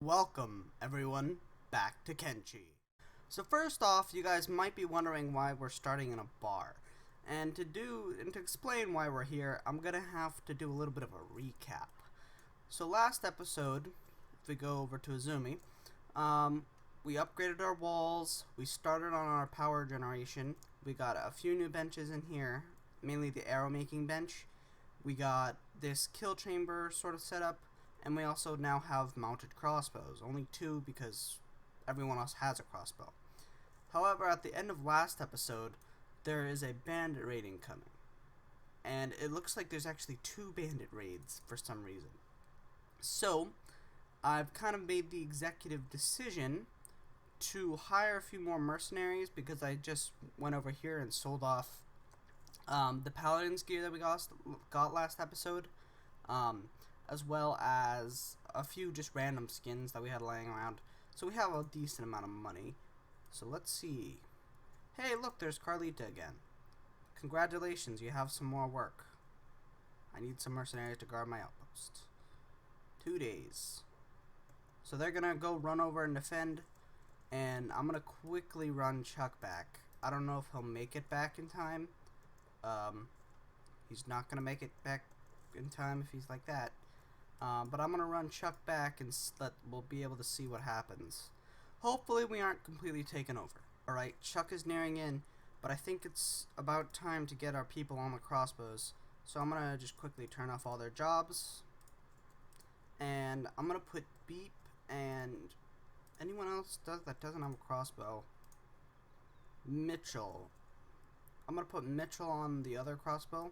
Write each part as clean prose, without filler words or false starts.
Welcome, everyone, back to Kenshi. So first off, you guys might be wondering why we're starting in a bar. And to explain why we're here, I'm gonna have to do a little bit of a recap. So last episode, if we go over to Azumi, we upgraded our walls, we started on our power generation, we got a few new benches in here, mainly the arrow making bench. We got this kill chamber sort of set up, and we also now have mounted crossbows. Only two because everyone else has a crossbow. However, at the end of last episode, there is a bandit raiding coming. And it looks like there's actually two bandit raids for some reason. So, I've kind of made the executive decision to hire a few more mercenaries because I just went over here and sold off the paladin's gear that we got last episode. As well as a few just random skins that we had laying around. So we have a decent amount of money. So let's see. Hey, look, there's Carlita again. Congratulations, you have some more work. I need some mercenaries to guard my outpost. 2 days. So they're gonna go run over and defend, and I'm gonna quickly run Chuck back. I don't know if he'll make it back in time. He's not gonna make it back in time if he's like that. But I'm going to run Chuck back and we'll be able to see what happens. Hopefully we aren't completely taken over. Alright, Chuck is nearing in, but I think it's about time to get our people on the crossbows. So I'm going to just quickly turn off all their jobs. And I'm going to put Beep and anyone else that doesn't have a crossbow. Mitchell. I'm going to put Mitchell on the other crossbow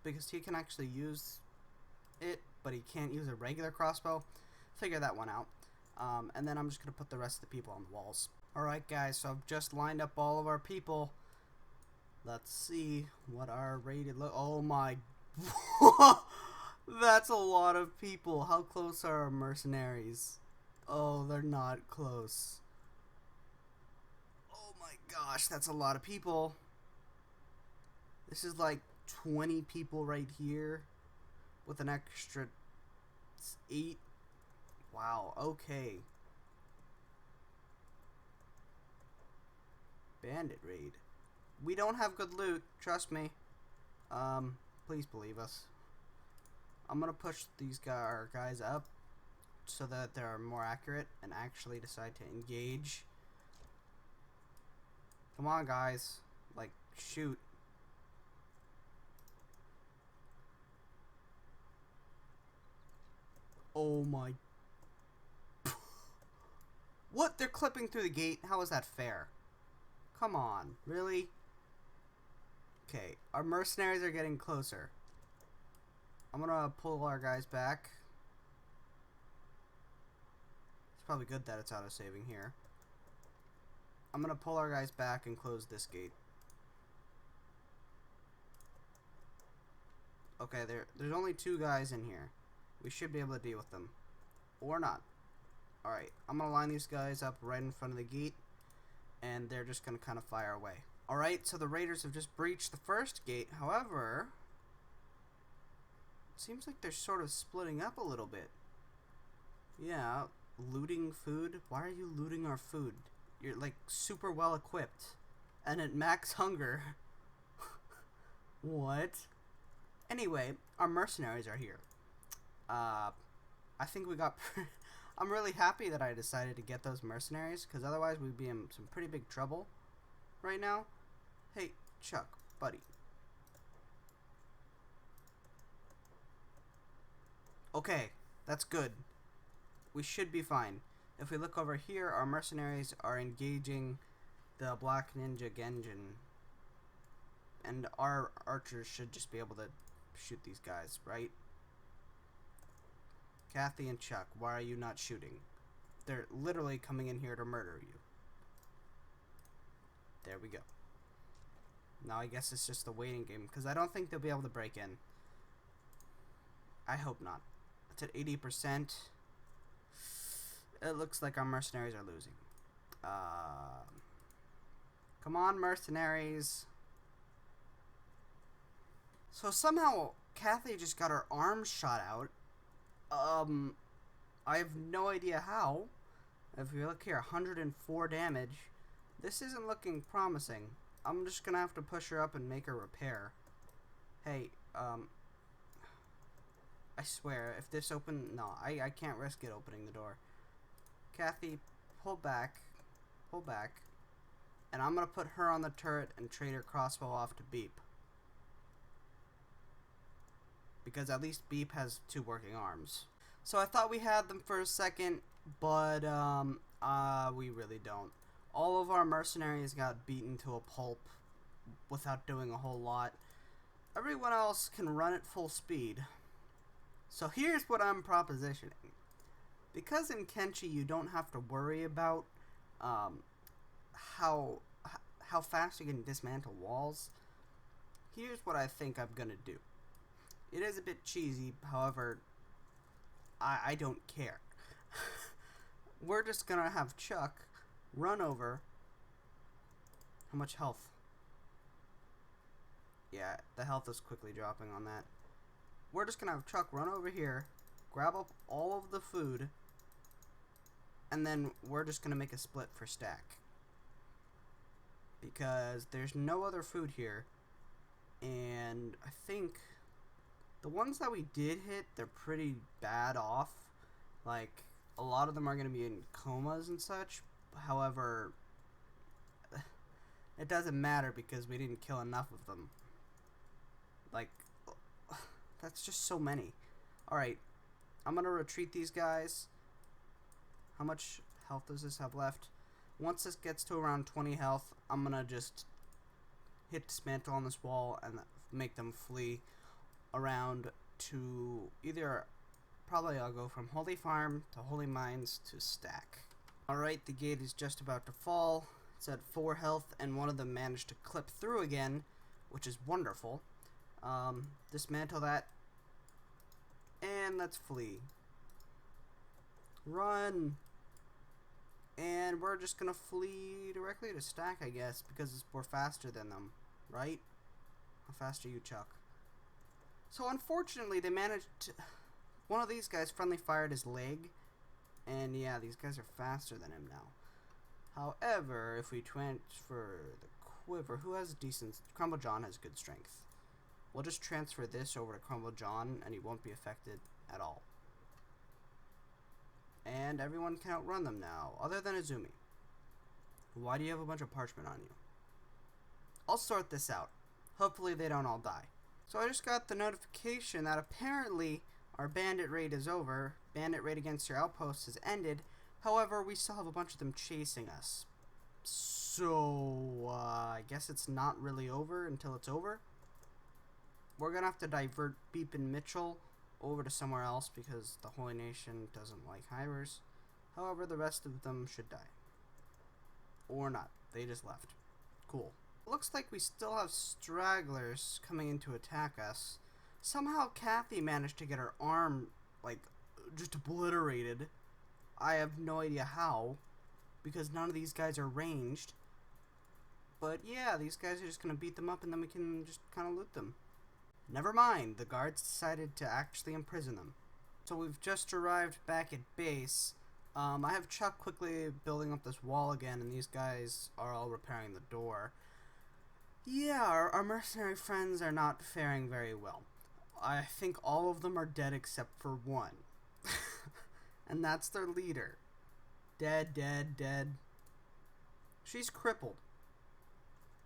because he can actually use it, but he can't use a regular crossbow. Figure that one out. And then I'm just going to put the rest of the people on the walls. Alright guys, so I've just lined up all of our people. Let's see what our rated oh my that's a lot of people. How close are our mercenaries? Oh, they're not close. Oh my gosh, that's a lot of people. This is like 20 people right here with an extra 8. Wow, okay. Bandit raid. We don't have good loot, trust me. Please believe us. I'm gonna push these guys up so that they're more accurate and actually decide to engage. Come on, guys. Like, shoot. Oh my. What? They're clipping through the gate? How is that fair? Come on. Really? Okay. Our mercenaries are getting closer. I'm gonna pull our guys back. It's probably good that it's auto-saving here. I'm gonna pull our guys back and close this gate. Okay, there's only 2 guys in here. We should be able to deal with them. Or not. Alright, I'm going to line these guys up right in front of the gate. And they're just going to kind of fire away. Alright, so the raiders have just breached the first gate. However, it seems like they're sort of splitting up a little bit. Yeah, looting food. Why are you looting our food? You're like super well equipped. And at max hunger. What? Anyway, our mercenaries are here. I think we got... I'm really happy that I decided to get those mercenaries, because otherwise we'd be in some pretty big trouble right now. Hey, Chuck, buddy. Okay, that's good. We should be fine. If we look over here, our mercenaries are engaging the Black Ninja Genjin. And our archers should just be able to shoot these guys, right? Kathy and Chuck, why are you not shooting? They're literally coming in here to murder you. There we go. Now I guess it's just a waiting game, because I don't think they'll be able to break in. I hope not. It's at 80%. It looks like our mercenaries are losing. Come on, mercenaries. So somehow Kathy just got her arm shot out. I have no idea how. If you look here, 104 damage. This isn't looking promising. I'm just gonna have to push her up and make her repair. Hey, I swear, if this no, I can't risk it opening the door. Kathy, pull back, and I'm gonna put her on the turret and trade her crossbow off to Beep. Because at least Beep has 2 working arms. So I thought we had them for a second, but we really don't. All of our mercenaries got beaten to a pulp without doing a whole lot. Everyone else can run at full speed. So here's what I'm propositioning. Because in Kenshi you don't have to worry about how fast you can dismantle walls, here's what I think I'm gonna do. It is a bit cheesy, however, I don't care. We're just gonna have Chuck run over. How much health? Yeah, the health is quickly dropping on that. We're just gonna have Chuck run over here, grab up all of the food, and then we're just gonna make a split for stack. Because there's no other food here, and I think the ones that we did hit, they're pretty bad off. Like, a lot of them are gonna be in comas and such. However, it doesn't matter because we didn't kill enough of them. Like, that's just so many. Alright, I'm gonna retreat these guys. How much health does this have left? Once this gets to around 20 health, I'm gonna just hit dismantle on this wall and make them flee around to either, probably I'll go from Holy Farm to Holy Mines to Stack. Alright, the gate is just about to fall. It's at 4 health and one of them managed to clip through again, which is wonderful. Dismantle that. And let's flee. Run! And we're just gonna flee directly to Stack, I guess, because we're faster than them, right? How fast are you, Chuck? So unfortunately, they managed to... One of these guys friendly fired his leg, and yeah, these guys are faster than him now. However, if we transfer the quiver, who has decent... Crumble John has good strength. We'll just transfer this over to Crumble John, and he won't be affected at all. And everyone can outrun them now, other than Izumi. Why do you have a bunch of parchment on you? I'll sort this out. Hopefully they don't all die. So I just got the notification that apparently our bandit raid is over. Bandit raid against your outpost has ended. However, we still have a bunch of them chasing us. So, I guess it's not really over until it's over. We're gonna have to divert Beep and Mitchell over to somewhere else because the Holy Nation doesn't like hivers. However, the rest of them should die. Or not. They just left. Cool. Looks like we still have stragglers coming in to attack us. Somehow Kathy managed to get her arm, like, just obliterated. I have no idea how, because none of these guys are ranged. But yeah, these guys are just gonna beat them up and then we can just kind of loot them. Never mind, the guards decided to actually imprison them. So we've just arrived back at base. I have Chuck quickly building up this wall again, and these guys are all repairing the door. Yeah, our mercenary friends are not faring very well. I think all of them are dead except for one. And that's their leader. Dead, dead, dead. She's crippled.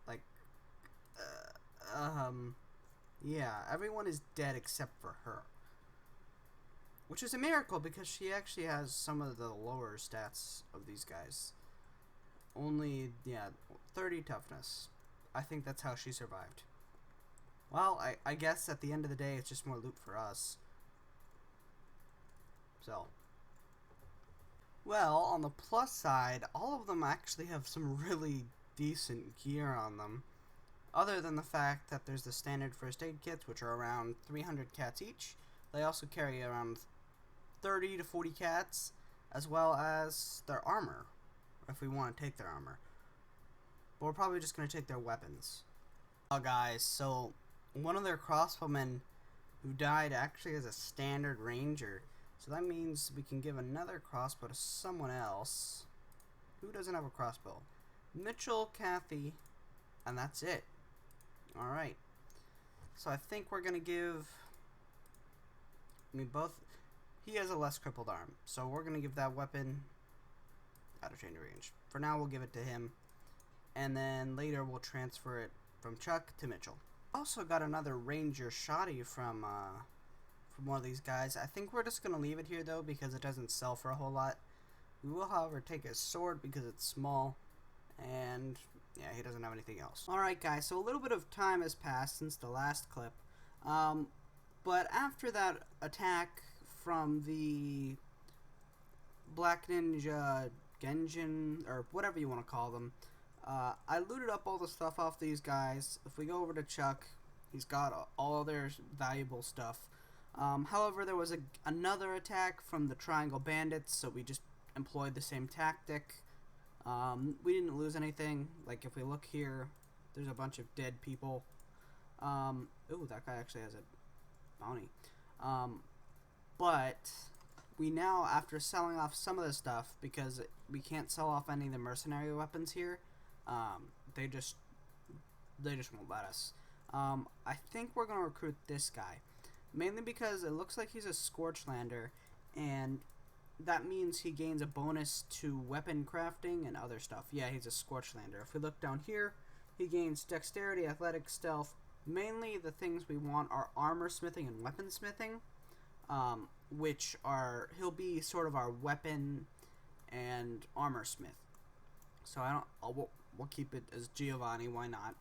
Like, yeah, everyone is dead except for her. Which is a miracle because she actually has some of the lower stats of these guys. Only, yeah, 30 toughness. I think that's how she survived. Well, I guess at the end of the day, it's just more loot for us. So. Well, on the plus side, all of them actually have some really decent gear on them. Other than the fact that there's the standard first aid kits, which are around 300 cats each. They also carry around 30 to 40 cats, as well as their armor, if we want to take their armor. But we're probably just going to take their weapons. Oh, guys, so one of their crossbowmen who died actually as a standard ranger So that means we can give another crossbow to someone else. Who doesn't have a crossbow? Mitchell, Kathy, and that's it. Alright. So I think we're going to give... both... He has a less crippled arm, so we're going to give that weapon out of chain range. For now, we'll give it to him, and then later we'll transfer it from Chuck to Mitchell. Also got another Ranger Shoddy from one of these guys. I think we're just going to leave it here, though, because it doesn't sell for a whole lot. We will, however, take his sword because it's small, and yeah, he doesn't have anything else. Alright, guys, so a little bit of time has passed since the last clip, but after that attack from the Black Ninja Genjin, or whatever you want to call them, I looted up all the stuff off these guys. If we go over to Chuck, he's got all their valuable stuff. However, there was another attack from the Triangle Bandits, so we just employed the same tactic. We didn't lose anything. Like, if we look here, there's a bunch of dead people. Ooh, that guy actually has a bounty. But we now, after selling off some of the stuff, because we can't sell off any of the mercenary weapons here, they just won't let us. I think we're gonna recruit this guy, mainly because it looks like he's a Scorchlander, and that means he gains a bonus to weapon crafting and other stuff. Yeah, he's a Scorchlander. If we look down here, he gains dexterity, athletics, stealth. Mainly the things we want are armor smithing and weapon smithing, which are, he'll be sort of our weapon and armor smith. So we'll keep it as Giovanni, why not?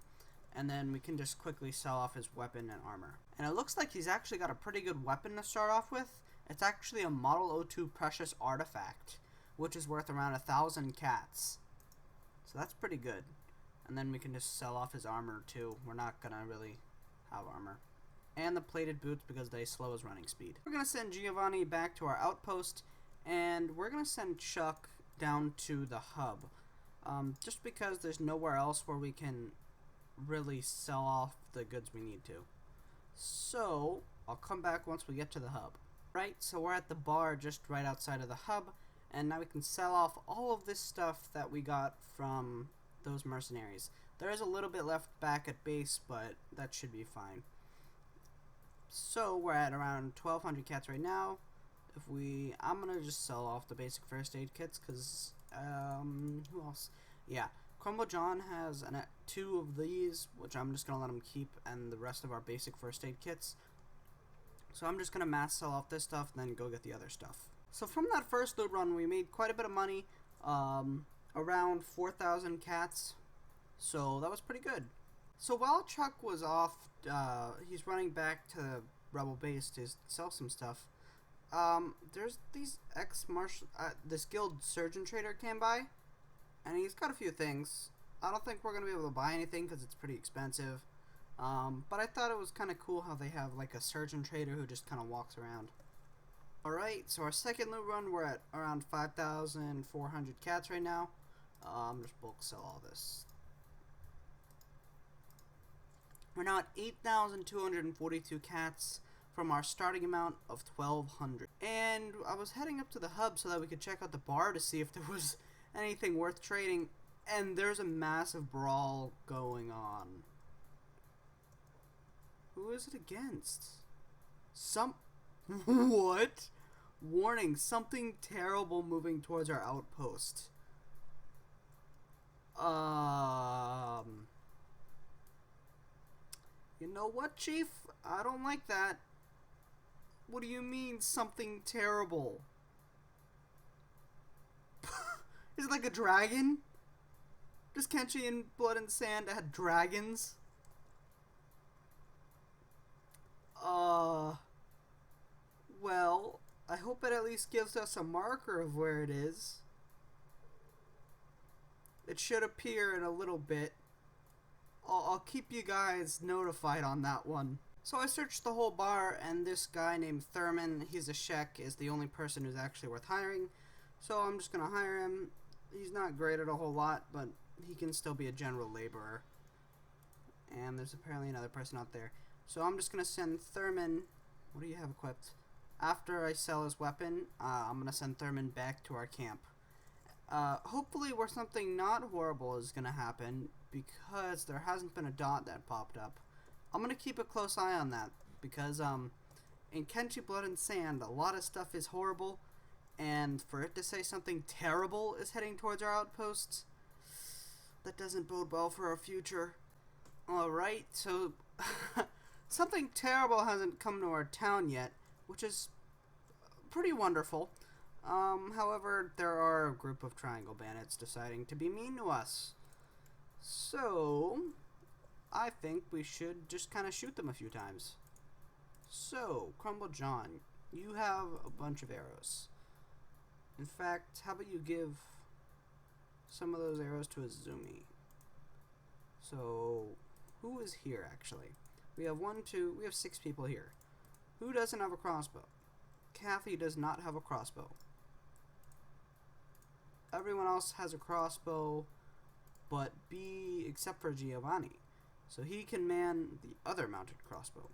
And then we can just quickly sell off his weapon and armor. And it looks like he's actually got a pretty good weapon to start off with. It's actually a Model 02 Precious Artifact, which is worth around 1,000 cats. So that's pretty good. And then we can just sell off his armor too. We're not gonna really have armor. And the plated boots because they slow his running speed. We're gonna send Giovanni back to our outpost, and we're gonna send Chuck down to the hub. Just because there's nowhere else where we can really sell off the goods we need to. So, I'll come back once we get to the hub. Right, so we're at the bar just right outside of the hub, and now we can sell off all of this stuff that we got from those mercenaries. There is a little bit left back at base, but that should be fine. So, we're at around 1,200 cats right now. I'm gonna just sell off the basic first aid kits, because, who else? Yeah, Crumble John has 2 of these, which I'm just gonna let him keep, and the rest of our basic first aid kits. So I'm just gonna mass sell off this stuff, and then go get the other stuff. So from that first loot run, we made quite a bit of money, around 4,000 cats, so that was pretty good. So while Chuck was off, he's running back to Rebel Base to sell some stuff. There's these this guild surgeon trader came by, and he's got a few things. I don't think we're gonna be able to buy anything because it's pretty expensive. But I thought it was kind of cool how they have like a surgeon trader who just kind of walks around. Alright, so our second loot run, we're at around 5,400 cats right now. Just bulk sell all this. We're now at 8,242 cats from our starting amount of 1,200. And I was heading up to the hub so that we could check out the bar to see if there was anything worth trading. And there's a massive brawl going on. Who is it against? What? Warning, something terrible moving towards our outpost. You know what, Chief? I don't like that. What do you mean, something terrible? Is it like a dragon? Does Kenshi in Blood and Sand had dragons? Well, I hope it at least gives us a marker of where it is. It should appear in a little bit. I'll keep you guys notified on that one. So I searched the whole bar, and this guy named Thurman, he's a Shek, is the only person who's actually worth hiring. So I'm just gonna hire him. He's not great at a whole lot, but he can still be a general laborer. And there's apparently another person out there. So I'm just gonna send Thurman, what do you have equipped? After I sell his weapon, I'm gonna send Thurman back to our camp. Hopefully where something not horrible is gonna happen, because there hasn't been a dot that popped up. I'm gonna keep a close eye on that, because in Kenshi Blood and Sand, a lot of stuff is horrible, and for it to say something terrible is heading towards our outposts, that doesn't bode well for our future. Alright, so something terrible hasn't come to our town yet, which is pretty wonderful. However, there are a group of triangle bandits deciding to be mean to us. So, I think we should just kind of shoot them a few times. So, Crumble John, you have a bunch of arrows. In fact, how about you give some of those arrows to Azumi? So, who is here actually? We have we have 6 people here. Who doesn't have a crossbow? Kathy does not have a crossbow. Everyone else has a crossbow, but B, except for Giovanni. So he can man the other mounted crossbow.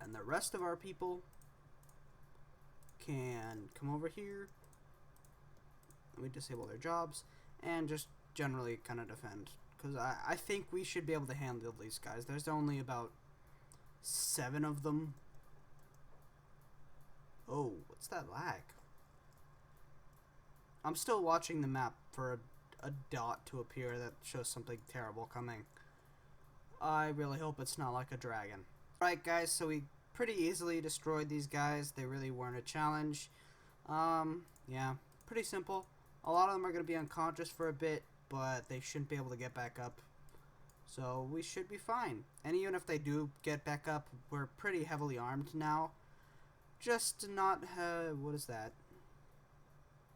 And the rest of our people can come over here. We disable their jobs and just generally kind of defend. Because I think we should be able to handle these guys. There's only about 7 of them. Oh, what's that lag? I'm still watching the map for a dot to appear that shows something terrible coming. I really hope it's not like a dragon. Alright guys, so we pretty easily destroyed these guys. They really weren't a challenge. Yeah, pretty simple. A lot of them are going to be unconscious for a bit, but they shouldn't be able to get back up. So we should be fine. And even if they do get back up, we're pretty heavily armed now. Just to not have... what is that?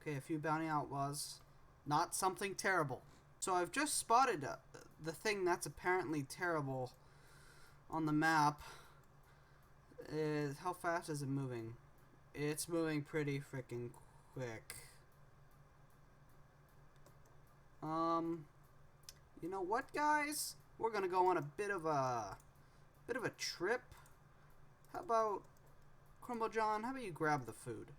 Okay, a few bounty outlaws. Not something terrible. So I've just spotted the thing that's apparently terrible on the map. How fast is it moving? It's moving pretty freaking quick. You know what, guys? We're gonna go on a bit of a trip. How about Crumble John? How about you grab the food?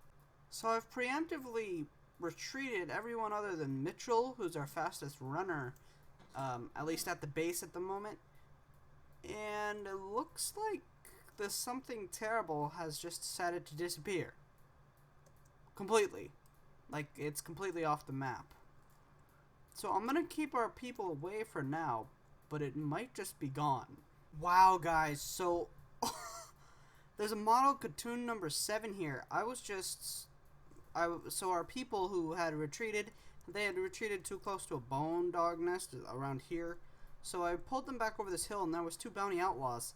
So I've preemptively retreated everyone other than Mitchell, who's our fastest runner, at least at the base at the moment. And it looks like the something terrible has just decided to disappear. Completely. Like, it's completely off the map. So I'm gonna keep our people away for now, but it might just be gone. Wow, guys, so there's a model Katoon number 7 here. So our people who had retreated, they had retreated too close to a bone dog nest around here. So I pulled them back over this hill, and there was 2 bounty outlaws.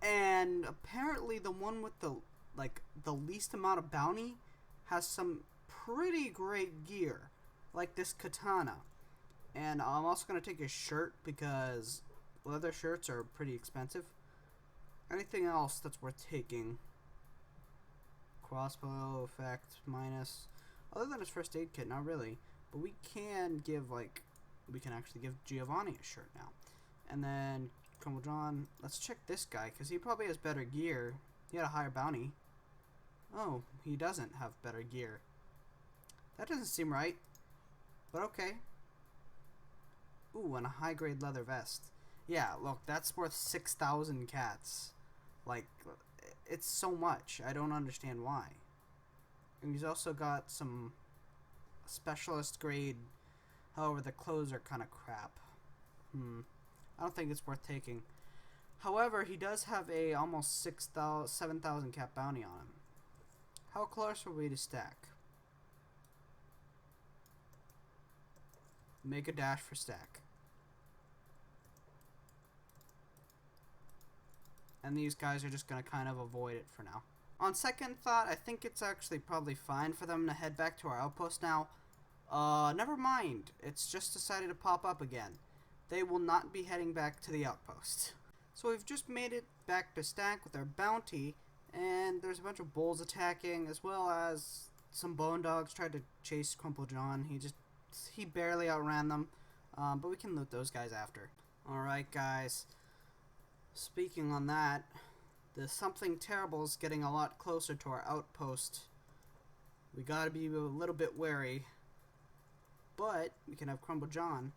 And apparently the one with the least amount of bounty has some pretty great gear, like this katana. And I'm also going to take his shirt because leather shirts are pretty expensive. Anything else that's worth taking? Crossbow effect minus. Other than his first aid kit, not really. But we can actually give Giovanni a shirt now. And then Crumble John, let's check this guy because he probably has better gear. He had a higher bounty. Oh, he doesn't have better gear. That doesn't seem right. But okay. Ooh, and a high grade leather vest. Yeah, look, that's worth 6,000 cats. Like, it's so much. I don't understand why. And he's also got some specialist grade. However, the clothes are kind of crap. I don't think it's worth taking. However, he does have a almost 7,000 cat bounty on him. How close are we to stack? Make a dash for stack. And these guys are just going to kind of avoid it for now. On second thought, I think it's actually probably fine for them to head back to our outpost now. Never mind. It's just decided to pop up again. They will not be heading back to the outpost. So we've just made it back to stack with our bounty, and there's a bunch of bulls attacking, as well as some bone dogs tried to chase Crumple John. He barely outran them, but we can loot those guys after. Alright guys, speaking on that, The something terrible is getting a lot closer to our outpost. We gotta be a little bit wary. But we can have Crumble John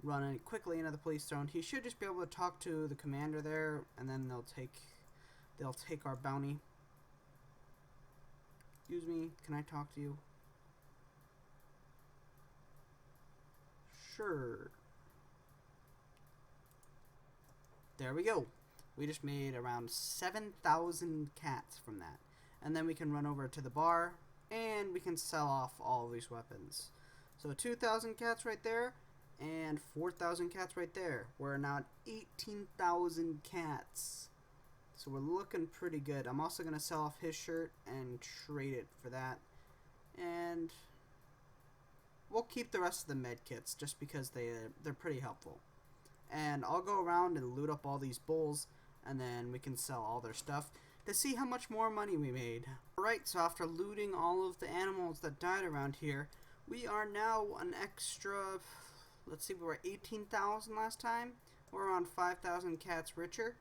run quickly into the police zone. He should just be able to talk to the commander there, and then they'll take our bounty. Excuse me, can I talk to you? Sure. There we go. We just made around 7,000 cats from that. And then we can run over to the bar, and we can sell off all of these weapons. So 2,000 cats right there, and 4,000 cats right there. We're now at 18,000 cats. So we're looking pretty good. I'm also going to sell off his shirt and trade it for that. And we'll keep the rest of the med kits just because they're pretty helpful. And I'll go around and loot up all these bulls, and then we can sell all their stuff to see how much more money we made. Alright, so after looting all of the animals that died around here, we are now an extra, let's see, we were 18,000 last time. We're around 5,000 cats richer.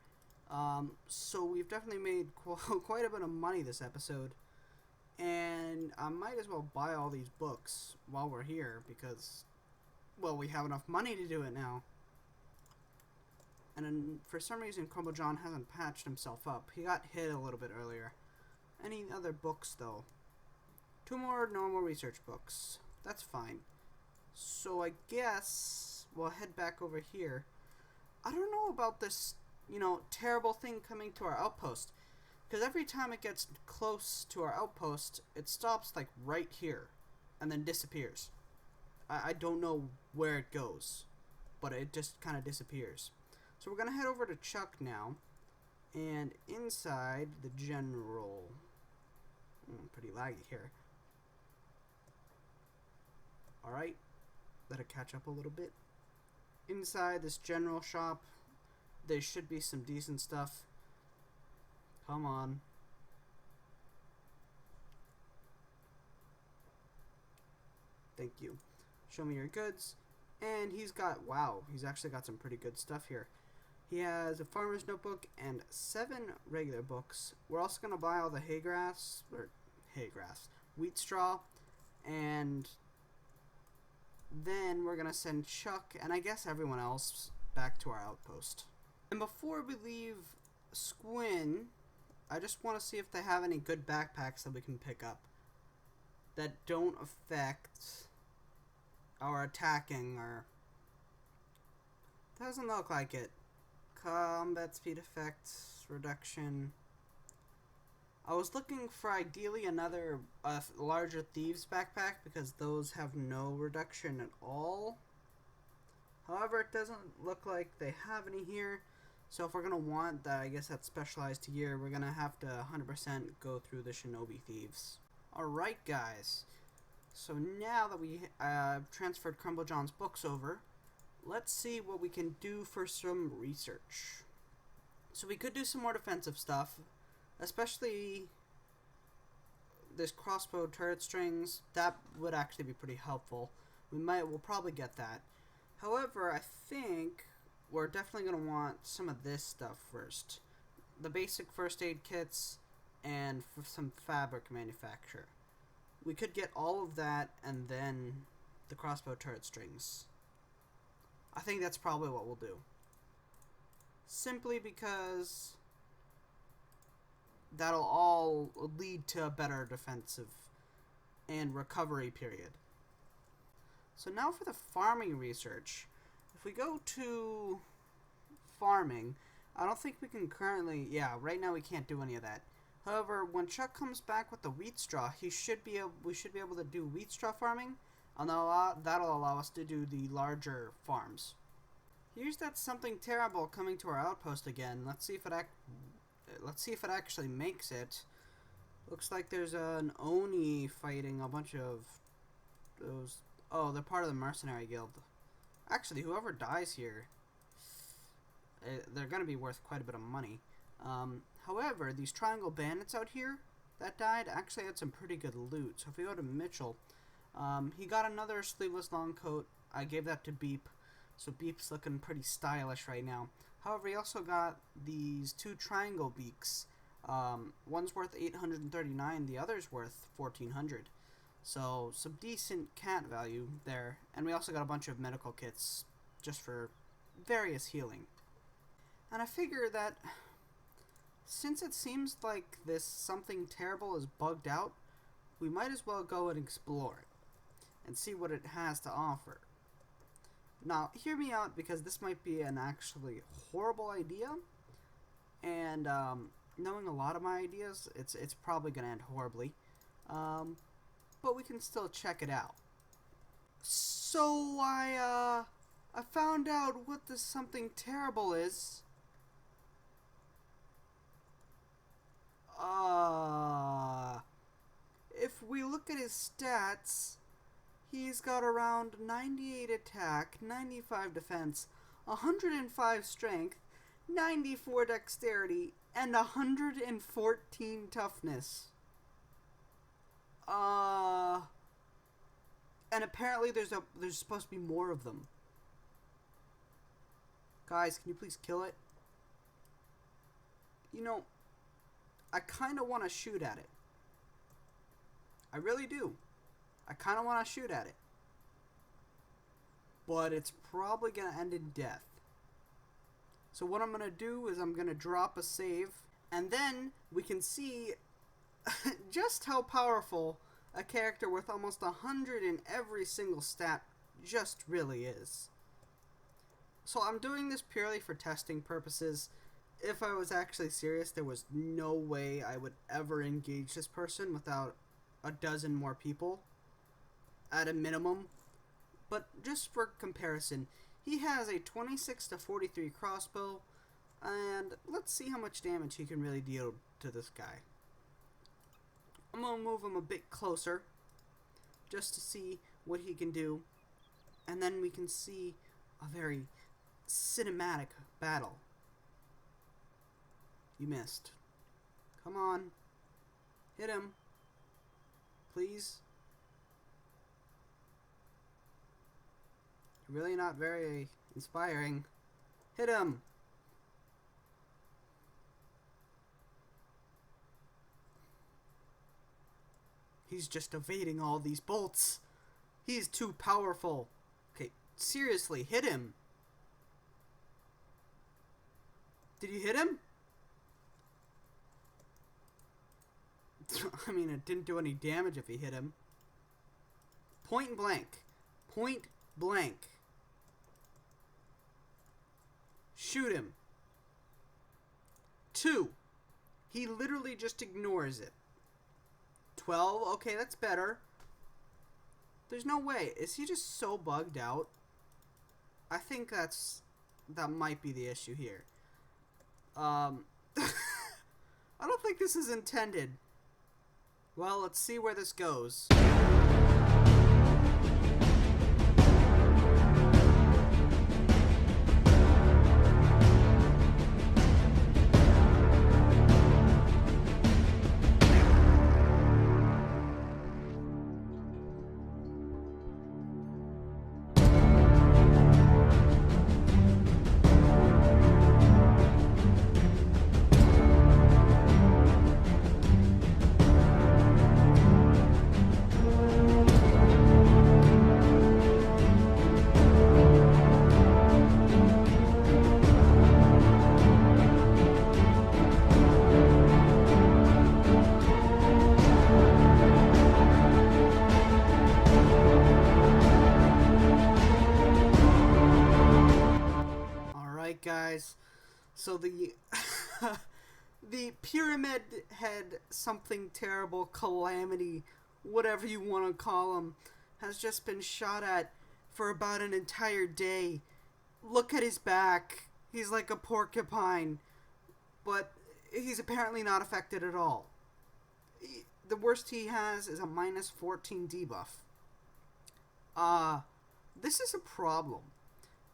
So we've definitely made quite a bit of money this episode. And I might as well buy all these books while we're here because, well, we have enough money to do it now. And then, for some reason, Crumble John hasn't patched himself up. He got hit a little bit earlier. Any other books, though? 2 more normal research books. That's fine. So I guess we'll head back over here. I don't know about this, terrible thing coming to our outpost. Because every time it gets close to our outpost, it stops, like, right here. And then disappears. I don't know where it goes. But it just kind of disappears. So we're going to head over to Chuck now. And inside the general... pretty laggy here. Alright. Let it catch up a little bit. Inside this general shop, there should be some decent stuff. Come on. Thank you. Show me your goods. And he's got, wow, he's actually got some pretty good stuff here. He has a farmer's notebook and 7 regular books. We're also going to buy all the wheat straw, and then we're going to send Chuck, and I guess everyone else, back to our outpost. And before we leave Squin, I just want to see if they have any good backpacks that we can pick up that don't affect our attacking, or doesn't look like it. Combat speed effects reduction. I was looking for ideally another larger thieves backpack because those have no reduction at all. However, it doesn't look like they have any here. So if we're going to want that, I guess that specialized gear, we're going to have to 100% go through the Shinobi Thieves. Alright guys, so now that we transferred Crumble John's books over, let's see what we can do for some research. So we could do some more defensive stuff, especially this crossbow turret strings. That would actually be pretty helpful. We'll probably get that. However, I think we're definitely going to want some of this stuff first. The basic first aid kits and some fabric manufacture. We could get all of that and then the crossbow turret strings. I think that's probably what we'll do. Simply because that'll all lead to a better defensive and recovery period. So now for the farming research. If we go to farming, I don't think we can currently, right now we can't do any of that. However, when Chuck comes back with the wheat straw, we should be able to do wheat straw farming, and that'll allow us to do the larger farms. Here's that something terrible coming to our outpost again. Let's see if it actually makes it. Looks like there's an Oni fighting a bunch of those. Oh, they're part of the mercenary guild. Actually, whoever dies here, they're going to be worth quite a bit of money. However, these triangle bandits out here that died actually had some pretty good loot. So if we go to Mitchell, he got another sleeveless long coat. I gave that to Beep. So Beep's looking pretty stylish right now. However, he also got these 2 triangle beaks. One's worth 839, the other's worth 1400. So some decent cat value there. And we also got a bunch of medical kits just for various healing. And I figure that since it seems like this something terrible is bugged out, we might as well go and explore it and see what it has to offer. Now, hear me out, because this might be an actually horrible idea, and knowing a lot of my ideas, it's probably going to end horribly, but we can still check it out. So I found out what this something terrible is. If we look at his stats, he's got around 98 attack, 95 defense, 105 strength, 94 dexterity, and 114 toughness. And apparently there's supposed to be more of them. Guys, can you please kill it? You know, I kind of want to shoot at it. I really do. I kind of want to shoot at it. But it's probably going to end in death. So what I'm going to do is I'm going to drop a save. And then we can see just how powerful a character with almost 100 in every single stat just really is. So I'm doing this purely for testing purposes. If I was actually serious, there was no way I would ever engage this person without a dozen more people at a minimum. But just for comparison, he has a 26 to 43 crossbow, and let's see how much damage he can really deal to this guy. I'm gonna move him a bit closer just to see what he can do, and then we can see a very cinematic battle. You missed. Come on. Hit him. Please. Really not very inspiring. Hit him. He's just evading all these bolts. He's too powerful. Okay, seriously, hit him. Did you hit him? I mean, it didn't do any damage if he hit him. Point blank. Point blank. Shoot him. 2. He literally just ignores it. 12. Okay, that's better. There's no way. Is he just so bugged out? I think that might be the issue here. I don't think this is intended. Well, let's see where this goes. Guys, so the the pyramid head something terrible calamity, whatever you want to call him, has just been shot at for about an entire day. Look at his back. He's like a porcupine, but he's apparently not affected at all. The worst he has is a minus 14 debuff. This is a problem,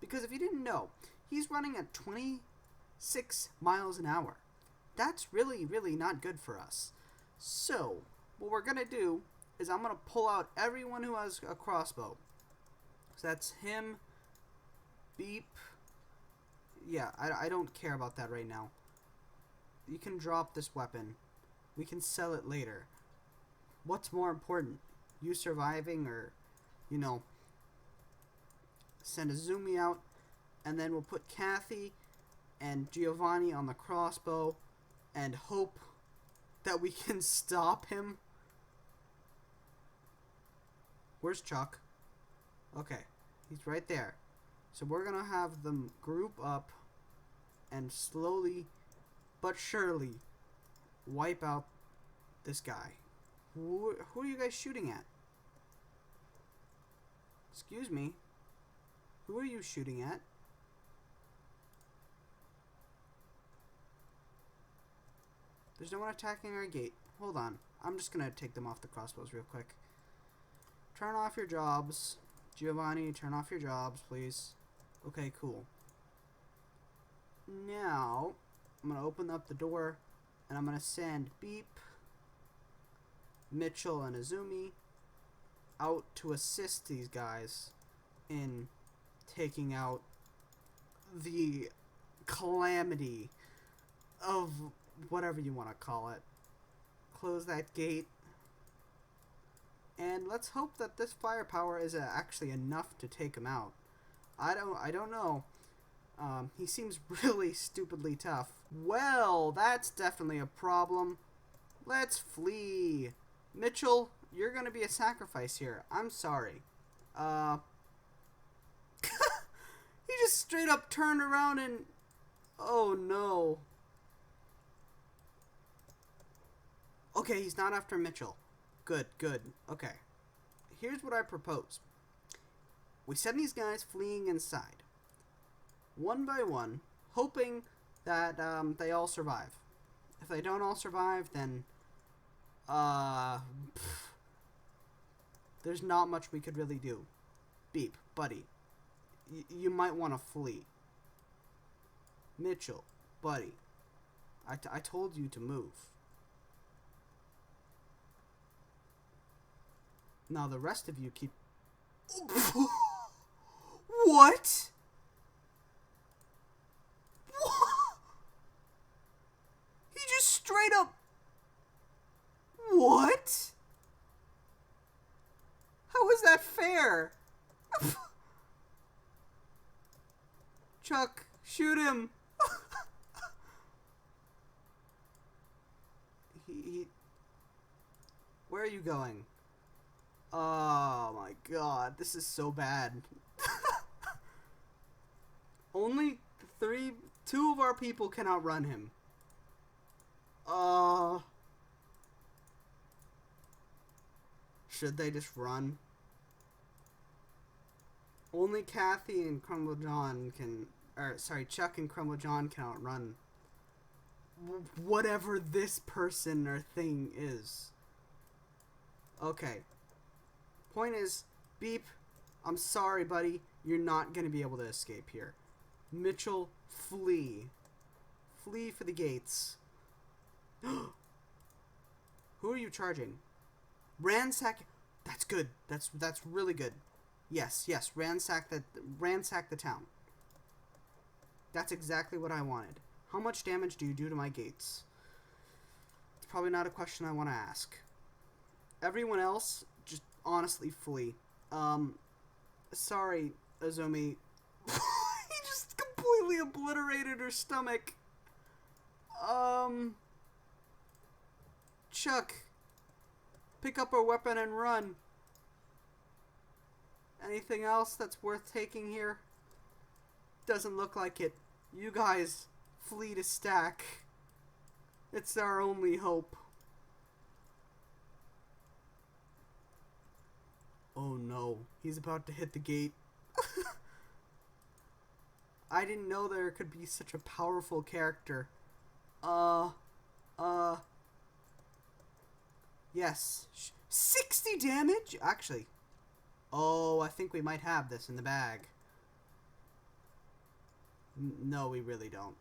because if you didn't know, he's running at 26 miles an hour. That's really, really not good for us. So, what we're going to do is I'm going to pull out everyone who has a crossbow. So that's him, Beep. Yeah, I don't care about that right now. You can drop this weapon. We can sell it later. What's more important? You surviving or, you know, send Azumi out, and then we'll put Kathy and Giovanni on the crossbow and hope that we can stop him. Where's Chuck? Okay, he's right there. So we're gonna have them group up and slowly but surely wipe out this guy. Who are you guys shooting at? Excuse me. Who are you shooting at? There's no one attacking our gate. Hold on. I'm just gonna take them off the crossbows real quick. Turn off your jobs. Giovanni, turn off your jobs, please. Okay, cool. Now, I'm gonna open up the door, and I'm gonna send Beep, Mitchell, and Azumi out to assist these guys in taking out the calamity of whatever you want to call it. Close that gate. And let's hope that this firepower is actually enough to take him out. I don't know. He seems really stupidly tough. Well, that's definitely a problem. Let's flee. Mitchell, you're gonna be a sacrifice here. I'm sorry. He just straight up turned around and... Oh, no. Okay, he's not after Mitchell. Good, good. Okay. Here's what I propose. We send these guys fleeing inside. One by one, hoping that they all survive. If they don't all survive, then... there's not much we could really do. Beep, buddy. You might want to flee. Mitchell, buddy. I told you to move. Now the rest of you keep... What? He just straight up... What? How is that fair? Chuck, shoot him. Where are you going? Oh my god, this is so bad. Only two of our people can outrun him. Should they just run? Only Kathy and Crumble John can... Or, sorry, Chuck and Crumble John can outrun whatever this person or thing is. Okay. Point is, Beep, I'm sorry, buddy. You're not going to be able to escape here. Mitchell, flee. Flee for the gates. Who are you charging? Ransack. That's good. That's really good. Yes, ransack the town. That's exactly what I wanted. How much damage do you do to my gates? It's probably not a question I want to ask. Everyone else, just honestly flee. Sorry, Azumi. He just completely obliterated her stomach. Chuck, pick up a weapon and run. Anything else that's worth taking here? Doesn't look like it. You guys, flee to Stack. It's our only hope. Oh no, he's about to hit the gate. I didn't know there could be such a powerful character. Yes. 60 damage? Actually. Oh, I think we might have this in the bag. No, we really don't.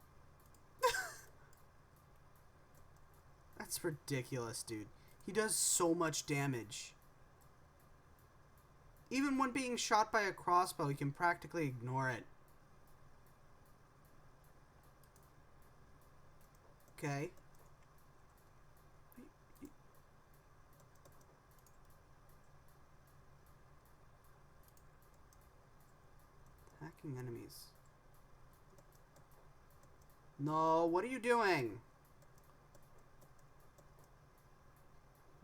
That's ridiculous, dude. He does so much damage. Even when being shot by a crossbow, he can practically ignore it. Okay. Hacking enemies. No, what are you doing?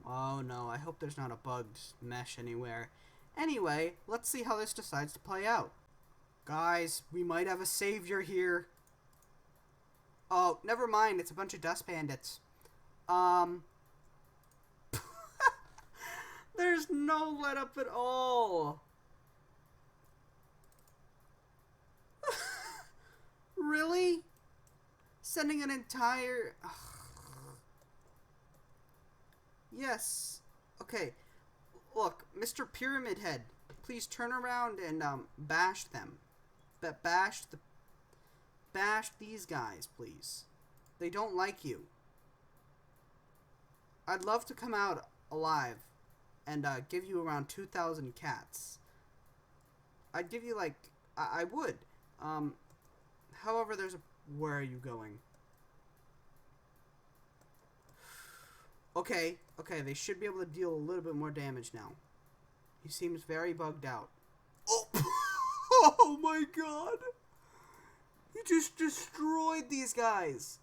Oh no, I hope there's not a bugged mesh anywhere. Anyway, let's see how this decides to play out. Guys, we might have a savior here. Oh, never mind, it's a bunch of dust bandits. There's no let up at all. Really? Sending an entire... Yes. Okay. Look, Mr. Pyramid Head, please turn around and bash them. Bash these guys, please. They don't like you. I'd love to come out alive and give you around 2,000 cats. I'd give you like I would. However, there's a... Where are you going? Okay, they should be able to deal a little bit more damage now. He seems very bugged out. Oh, oh my god! He just destroyed these guys!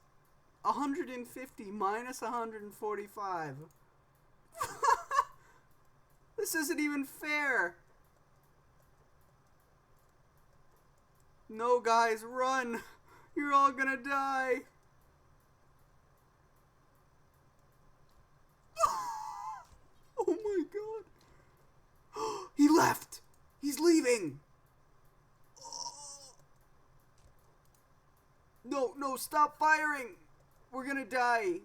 150 minus 145. This isn't even fair! No, guys, run! You're all gonna die! Oh my god! He left! He's leaving! No, stop firing! We're gonna die!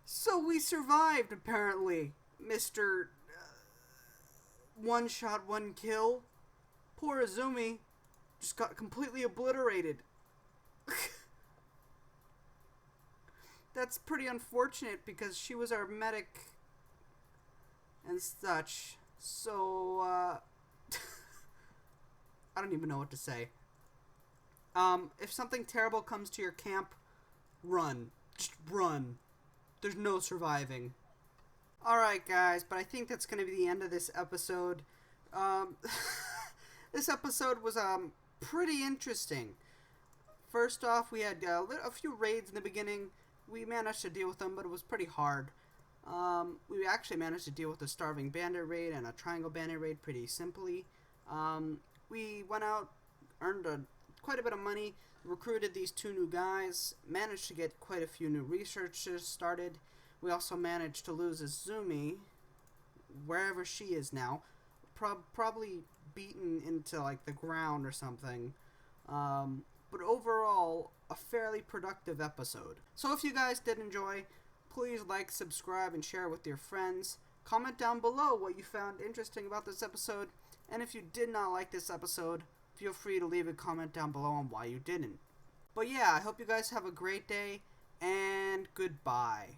So we survived, apparently, Mr. One shot, one kill. Poor Azumi just got completely obliterated. That's pretty unfortunate because she was our medic and such. So, I don't even know what to say. If something terrible comes to your camp, run. Just run. There's no surviving. Alright, guys, but I think that's going to be the end of this episode. This episode was, pretty interesting. First off, we had a few raids in the beginning. We managed to deal with them, but it was pretty hard. We actually managed to deal with a starving bandit raid and a triangle bandit raid pretty simply. We went out, earned quite a bit of money, recruited these 2 new guys, managed to get quite a few new researchers started. We also managed to lose Azumi, wherever she is now, probably beaten into like the ground or something. But overall, a fairly productive episode. So if you guys did enjoy, please like, subscribe, and share with your friends. Comment down below what you found interesting about this episode, and if you did not like this episode, feel free to leave a comment down below on why you didn't. But yeah, I hope you guys have a great day, and goodbye.